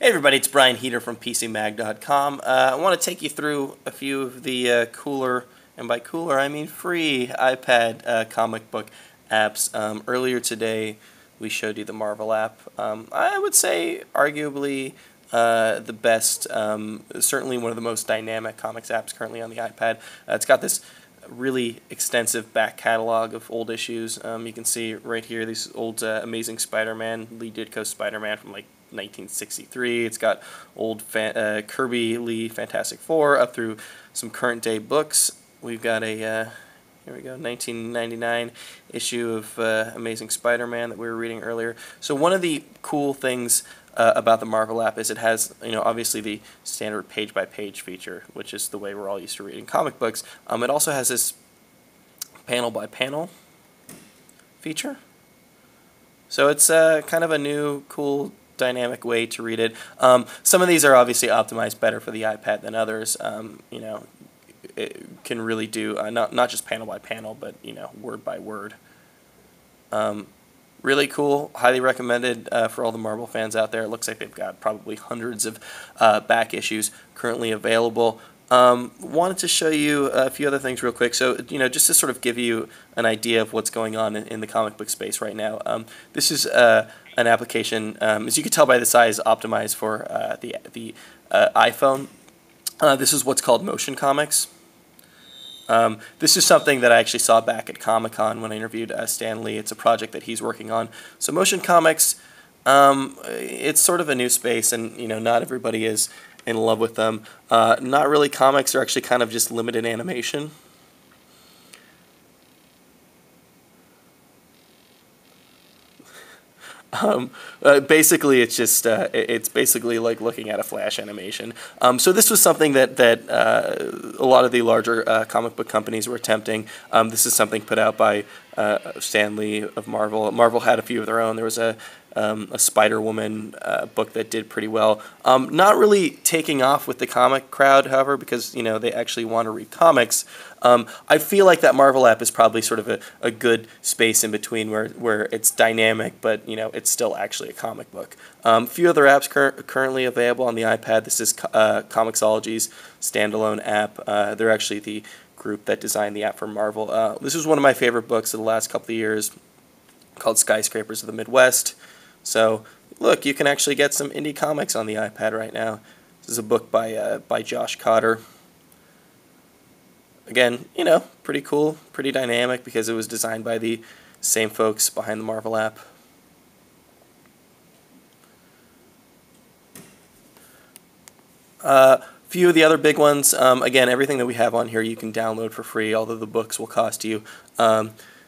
Hey everybody, it's Brian Heater from PCMag.com. I want to take you through a few of the cooler, and by cooler I mean free, iPad comic book apps. Earlier today we showed you the Marvel app. I would say arguably the best, certainly one of the most dynamic comics apps currently on the iPad. It's got this really extensive back catalog of old issues. You can see right here these old Amazing Spider-Man, Lee Ditko's Spider-Man from like 1963. It's got old Kirby Lee Fantastic Four up through some current day books. We've got a here we go, 1999 issue of Amazing Spider-Man that we were reading earlier. So one of the cool things about the Marvel app is it has, obviously the standard page-by-page feature, which is the way we're all used to reading comic books. It also has this panel-by-panel feature. So it's kind of a new, cool, dynamic way to read it. Some of these are obviously optimized better for the iPad than others. It can really do not just panel by panel, but word by word. Really cool, highly recommended for all the Marvel fans out there. It looks like they've got probably hundreds of back issues currently available. Wanted to show you a few other things real quick. So, just to sort of give you an idea of what's going on in the comic book space right now. This is an application, as you can tell by the size, optimized for the iPhone. This is what's called Motion Comics. This is something that I actually saw back at Comic-Con when I interviewed Stan Lee. It's a project that he's working on. So Motion Comics, it's sort of a new space, and not everybody is in love with them. Not really comics, they're actually kind of just limited animation. Basically, it's just it's basically like looking at a Flash animation. So this was something that a lot of the larger comic book companies were attempting. This is something put out by Stan Lee of Marvel. Marvel had a few of their own. There was a Spider-Woman book that did pretty well. Not really taking off with the comic crowd, however, because they actually want to read comics. I feel like that Marvel app is probably sort of a good space in between where it's dynamic, but it's still actually a comic book. A few other apps currently available on the iPad. This is Comixology's standalone app. They're actually the group that designed the app for Marvel. This is one of my favorite books of the last couple of years, called Skyscrapers of the Midwest. So, look, you can actually get some indie comics on the iPad right now. This is a book by Josh Cotter. Again, pretty cool, pretty dynamic because it was designed by the same folks behind the Marvel app. Few of the other big ones, again, everything that we have on here you can download for free, although the books will cost you.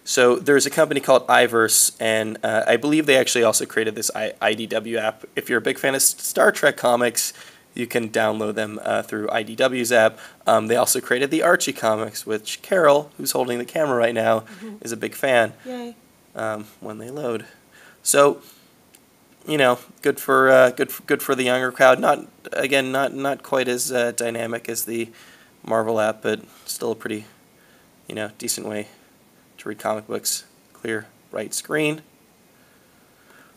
So there's a company called iVerse, and I believe they actually also created this IDW app. If you're a big fan of Star Trek comics, you can download them through IDW's app. They also created the Archie comics, which Carol, who's holding the camera right now, is a big fan. Yay. When they load. So, good for the younger crowd. Not quite as dynamic as the Marvel app, but still a pretty, decent way to read comic books. Clear, bright screen.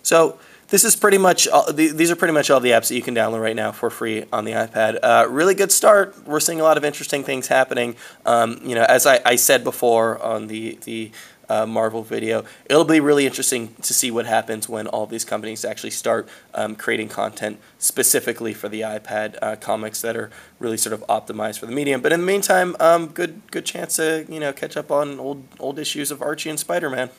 So this is pretty much these are pretty much all the apps that you can download right now for free on the iPad. Really good start. We're seeing a lot of interesting things happening. As I said before on the Marvel video, it'll be really interesting to see what happens when all these companies actually start creating content specifically for the iPad, comics that are really sort of optimized for the medium. But in the meantime, good chance to catch up on old issues of Archie and Spider-Man.